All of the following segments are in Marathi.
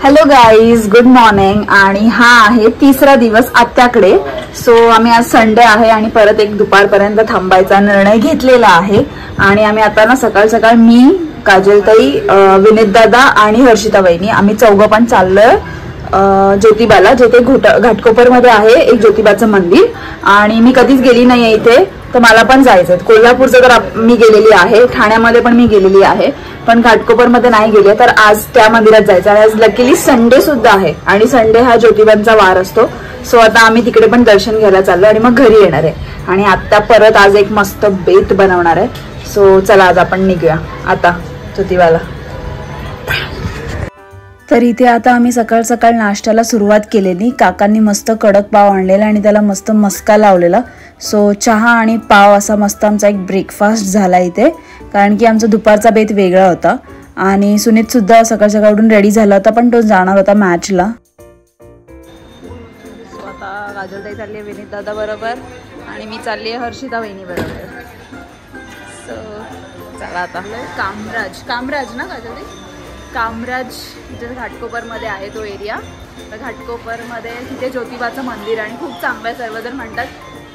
Hello guys, good morning. आणि हा आहे तिसरा दिवस आत्याकडे. सो आम्ही आज संडे आहे आणि परत एक दुपारपर्यंत थांबायचा निर्णय घेतलेला आहे. आणि आम्ही आता ना सकाळ सकाळ मी, काजलताई, विनीत दादा आणि हर्षिता वहिनी आम्ही चौघं पण चाललोय ज्योतिबाला, जिथे घाटकोपरमध्ये आहे एक ज्योतिबाचं मंदिर. आणि मी कधीच गेली नाहीये इथे, तर मला पण जायचंय. कोल्हापूरचं तर मी गेलेली आहे, ठाण्यामध्ये पण मी गेलेली आहे, पण घाटकोपरमध्ये नाही गेले. तर आज त्या मंदिरात जायचं आहे. आज लकीली संडे सुद्धा आहे आणि संडे हा ज्योतिबांचा वार असतो. सो आता आम्ही तिकडे पण दर्शन घ्यायला चाललो आणि मग घरी येणार आहे. आणि आता परत आज एक मस्त बेत बनवणार आहे. सो चला आज आपण निघूया आता ज्योतिबाला. तर इथे आता आम्ही सकाळ सकाळ नाश्त्याला सुरुवात केलेली. काकांनी मस्त कडक पाव आणलेला आणि त्याला मस्त मस्का लावलेला. सो चहा आणि पाव असा मस्त आमचा एक ब्रेकफास्ट झाला इथे, कारण की आमचा दुपारचा बेत वेगळा होता. आणि सुनीत सुद्धा सकाळ सकाळ उठून रेडी झाला होता, पण तो जाणार होता मॅचला. सो आता काजलताई चालली आहे विनीत दादा बरोबर आणि मी चालली आहे हर्षिता वहिनी बरोबर. सो चला आता कामराज ना काजलताई, कामराज जिथे घाटकोपरमध्ये आहे तो एरिया. तर घाटकोपरमध्ये तिथे ज्योतिबाचं मंदिर आणि खूप चांगलं आहे सर्वजण म्हणतात.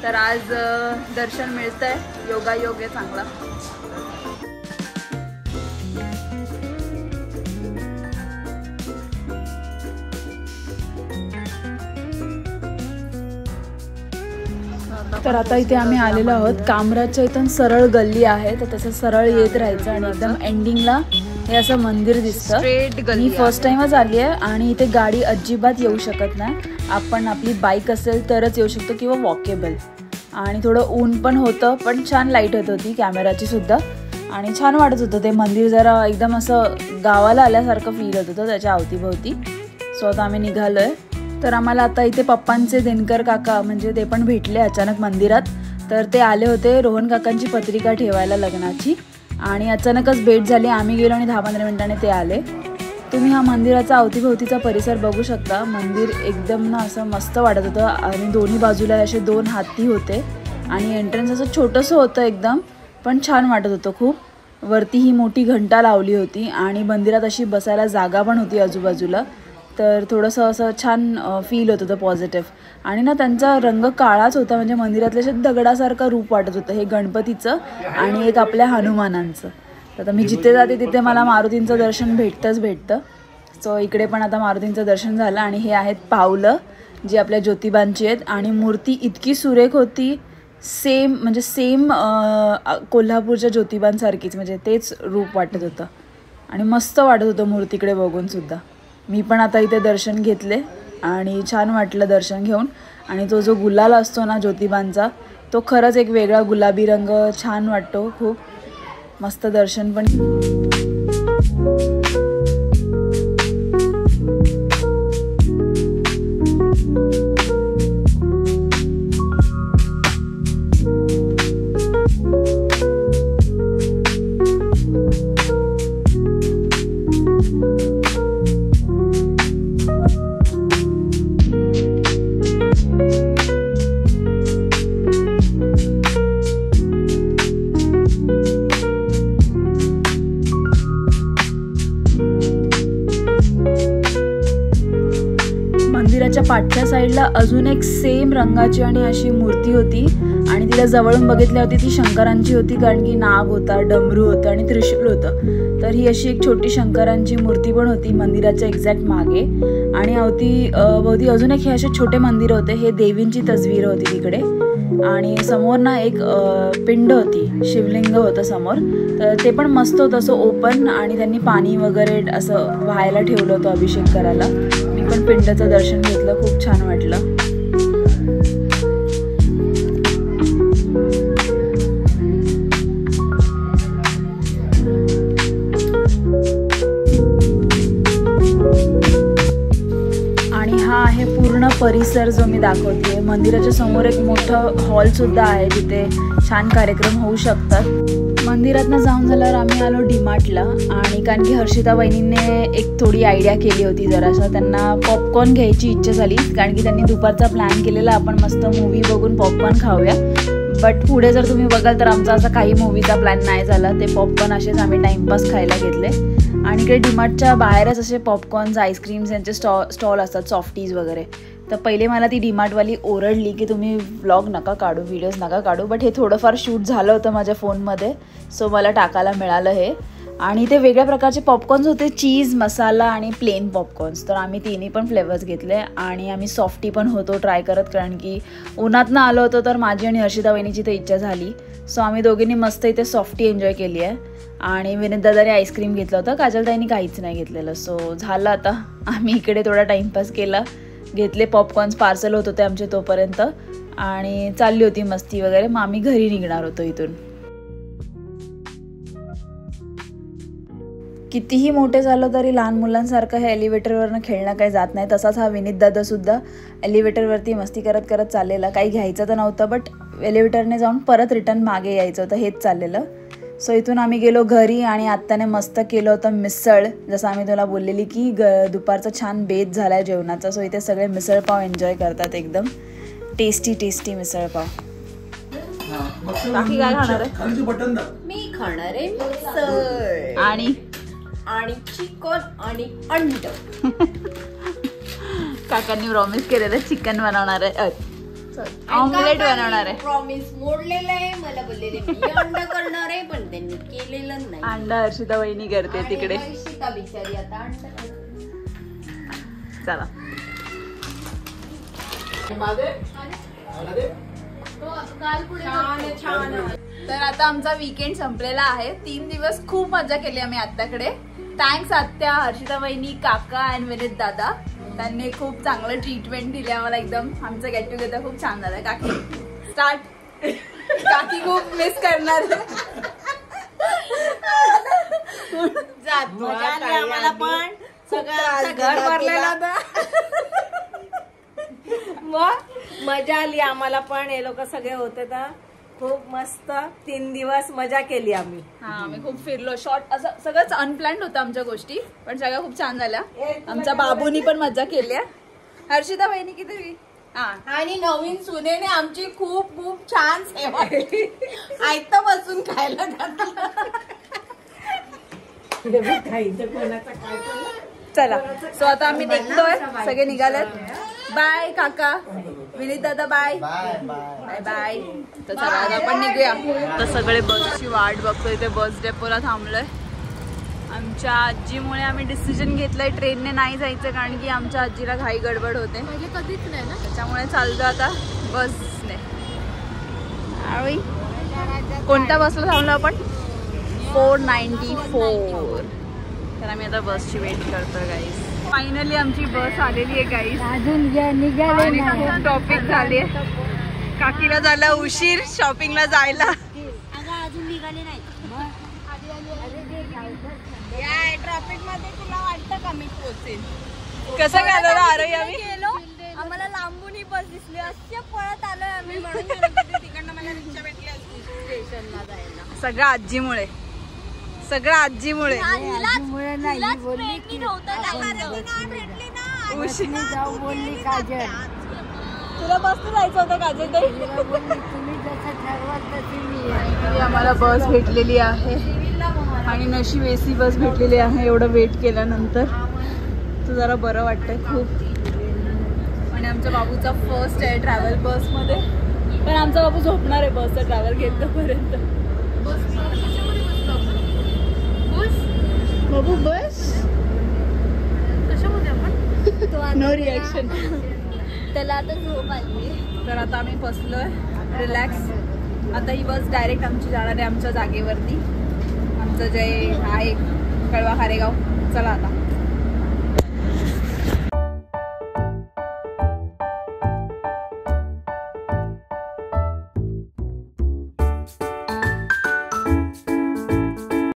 तर आज दर्शन मिळतंय, योगायोग आहे चांगला. तर आता इथे आम्ही आलेलो आहोत. कामराजच्या इथून सरळ गल्ली आहे, तर तसं सरळ येत राहायचं आणि एकदम एंडिंगला हे असं मंदिर दिसतं. मी फर्स्ट टाइमच आली आहे आणि इथे गाडी अजिबात येऊ शकत नाही. आपण आपली बाईक असेल तरच येऊ शकतो किंवा वॉकेबल. आणि थोडं ऊन पण होतं, पण छान लाईट होत होती कॅमेराची सुद्धा आणि छान वाटत होतं ते मंदिर. जरा एकदम असं गावाला आल्यासारखं फील होत होतं त्याच्या अवतीभोवती. सो आता आम्ही निघालो आहे. तर आम्हाला आता इथे पप्पांचे दिनकर काका म्हणजे ते पण भेटले अचानक मंदिरात. तर ते आले होते रोहन काकांची पत्रिका ठेवायला लग्नाची आणि अचानकच भेट झाली. आम्ही गेलो आणि 10-15 मिनिटांनी ते आले. तुम्ही हा मंदिराचा अवतीभोवतीचा परिसर बघू शकता. मंदिर एकदम ना असं मस्त वाटत होतं आणि दोन्ही बाजूला असे 2 हाती होते आणि एंट्रन्स असं छोटंसं होतं एकदम, पण छान वाटत होतं खूप. वरती ही मोठी घंटा लावली होती आणि मंदिरात अशी बसायला जागा पण होती आजूबाजूला. तर थोडंसं असं छान फील होत होतं पॉझिटिव्ह. आणि ना त्यांचा रंग काळाच होता, म्हणजे मंदिरातलं असे दगडासारखं रूप वाटत होतं. हे गणपतीचं आणि एक आपल्या हनुमानांचं. तर आता मी जिथे जाते तिथे मला मारुतींचं दर्शन भेटतं. सो इकडे पण आता मारुतींचं दर्शन झालं. आणि हे आहेत पावलं जी आपल्या ज्योतिबांची आहेत आणि मूर्ती इतकी सुरेख होती, सेम कोल्हापूरच्या ज्योतिबांसारखीच, म्हणजे तेच रूप वाटत होतं आणि मस्त वाटत होतं मूर्तीकडे बघून सुद्धा. मी पण आता इथे दर्शन घेतले आणि छान वाटलं दर्शन घेऊन. आणि तो जो गुलाल असतो ना ज्योतिबांचा, तो खरंच एक वेगळा गुलाबी रंग छान वाटतो. खूप मस्त दर्शन पण. मंदिराच्या पाठच्या साईडला अजून एक सेम रंगाची आणि अशी मूर्ती होती आणि तिला जवळून बघितल्यावरती ती शंकरांची होती, कारण की नाग होता, डमरू होतं आणि त्रिशूल होतं. तर ही अशी एक छोटी शंकरांची मूर्ती पण होती मंदिराच्या एक्झॅक्ट मागे. आणि भोवती अजून एक हे असे छोटे मंदिर होते. हे देवींची तस्वीर होती तिकडे. आणि समोर ना एक पिंड होती, शिवलिंग होतं समोर. तर ते पण मस्त होतं असं ओपन आणि त्यांनी पाणी वगैरे असं व्हायला ठेवलं होतं अभिषेक करायला. मी पण पिंडाचं दर्शन घेतलं, खूप छान वाटलं. आणि हा आहे पूर्ण परिसर जो मी दाखवते. मंदिराच्या समोर एक मोठं हॉल सुद्धा आहे जिथे छान कार्यक्रम होऊ शकतात. मंदिरातनं जाऊन झाल्यावर आम्ही आलो डीमार्टला. आणि कारण की हर्षिता वहिनीने एक थोडी आयडिया केली होती जरासं. त्यांना पॉपकॉर्न घ्यायची इच्छा झाली, कारण की त्यांनी दुपारचा प्लॅन केलेला आपण मस्त मूवी बघून पॉपकॉर्न खाऊया. बट पुढे जर तुम्ही बघाल तर आमचा असा काही मूवीचा प्लॅन नाही झाला. ते पॉपकॉर्न असेच आम्ही टाइमपास खायला घेतले. आणि इकडे डीमार्टच्या बाहेरच असे पॉपकॉर्न्स, आईस्क्रीम्स यांचे स्टॉल असतात, सॉफ्टीज वगैरे. तर पहिले मला ती डीमार्टवाली ओरडली की तुम्ही व्लॉग नका काढू, व्हिडिओज नका काढू. बट हे थोडंफार शूट झालं होतं माझ्या फोनमध्ये, सो मला टाकायला मिळालं हे. आणि ते वेगळ्या प्रकारचे पॉपकॉर्न्स होते, चीज, मसाला आणि प्लेन पॉपकॉर्न्स. तर आम्ही तिन्ही पण फ्लेवर्स घेतले आणि आम्ही सॉफ्टी पण होतो ट्राय करत, कारण की उन्हातनं आलो होतो तर माझी आणि हर्षिता वहिनीची तर इच्छा झाली. सो आम्ही दोघींनी मस्त इथे सॉफ्टी एन्जॉय केली आहे. आणि विनीत दादाने आईस्क्रीम घेतलं होतं, काजलताईंनी काहीच नाही घेतलेलं. सो झालं आता आम्ही इकडे थोडा टाईमपास केला, घेतले पॉपकॉर्न्स, पार्सल होत होते आमचे तोपर्यंत, आणि चालली होती मस्ती वगैरे. मग आम्ही घरी निघणार होतो इथून. कितीही मोठे झालो तरी लहान मुलांसारखं हे एलिव्हेटरवरनं खेळणं काही जात नाही. तसाच हा विनीत दादासुद्धा एलिव्हेटरवरती मस्ती करत करत चाललेला. काही घ्यायचं तर नव्हतं, बट एलिव्हेटरने जाऊन परत रिटर्न मागे यायचं होतं, हेच चाललेलं. सो इथून आम्ही गेलो घरी आणि आत्ताने मस्त केलं होतं मिसळ. जसं आम्ही तुला बोललेली की दुपारचा छान बेत झाला आहे जेवणाचा. सो इथे सगळे मिसळपाव एन्जॉय करतात, एकदम टेस्टी टेस्टी मिसळपाव. बाकी काय खाणार आहे? मी खाणार आहे मिसळ आणि चिकन आणि अंड. काकांनी प्रॉमिस केलेलं चिकन बनवणार आहे, ऑमलेट बनवणार आहे. प्रॉमिस मोडलेलं आहे. मला बोललेले मी अंड करणार आहे, पण त्यांनी केलेलं नाही. अंडा हर्षिता वहिनी करते तिकडे. हर्षिता बिचारी आता अंड. चला तर आता आमचा वीकेंड संपलेला आहे. 3 दिवस खूप मजा केली आम्ही आत्याकडे. थँक्स आत्या, हर्षिता वहिनी, काका अँड विनीत दादा. त्यांनी खूप चांगलं ट्रीटमेंट दिले आम्हाला. एकदम आमचं गेट टुगेदर खूप छान झालं. काकी स्टार्ट. काकी खूप मिस करणार आम्हाला पण सगळं घर भरलेलं होतं. मग मजा आली आम्हाला पण. हे लोक सगळे होते तर खूप मस्त 3 दिवस मजा केली आम्ही. आम्ही खूप फिरलो. शॉर्ट असं सगळंच अनप्लॅन्ड होतं आमच्या गोष्टी, पण सगळ्या खूप छान झाल्या. आमच्या बाबूनी पण मजा केली आहे. हर्षिता वहिनी किती. आणि नवीन सुनेने आमची खूप खूप छान सेवा केली. आयतं बसून खायला चला. सो आता आम्ही निघतोय, सगळे निघालेत. बाय काका, विनीत दादा बाय बाय बाय. तर चला आता आपण निघूया. तर सगळे बसची वाट बघतोय. इथे बस डेपोला थांबलोय. आमच्या आजीमुळे आम्ही डिसिजन घेतलंय ट्रेनने नाही जायचं, कारण की आमच्या आजीला घाई गडबड होते. म्हणजे कधीच नाही ना, त्याच्यामुळे चालतो आता बसने. कोणत्या बसला थांबलो आपण? 494. तर आम्ही आता बसची वेट करतोय गाईस. फायनली आमची बस आलेली आहे गाईस. आणि खूप टॉपिक झाली आहे. काकीला झाला उशीर शॉपिंगला जायला. अजून निघाले नाही. ट्रॅफिक मध्ये तुला वाटतं का मी पोहोचेल? कसं गेलो ना आरोही आम्ही? आम्हाला लांबून ही बस दिसली, अशा पळत आलोय आम्ही. म्हणून तिकडनं मला रिक्षा भेटली असती स्टेशनला जायला. सगळं आजीमुळे, सगळं आजीमुळे. तुला बसनं जायचं होतं काजल ताई. आम्हाला बस भेटलेली आहे आणि नशीब एसी बस भेटलेली आहे. एवढं वेट केल्यानंतर तर जरा बरं वाटतंय खूप. आणि आमच्या बाबूचा फर्स्ट आहे ट्रॅव्हल बसमध्ये, पण आमचा बाबू झोपणार आहे बसचा ट्रॅव्हल घेतपर्यंत. बाबू बस कशामध्ये आपण? No reaction. त्याला आता झोप आली. तर आता आम्ही बसलोय रिलॅक्स. आता ही बस डायरेक्ट आमची जाणार आहे आमच्या जागेवरती. आमचं जे आहे कळवा खारेगाव. चला आता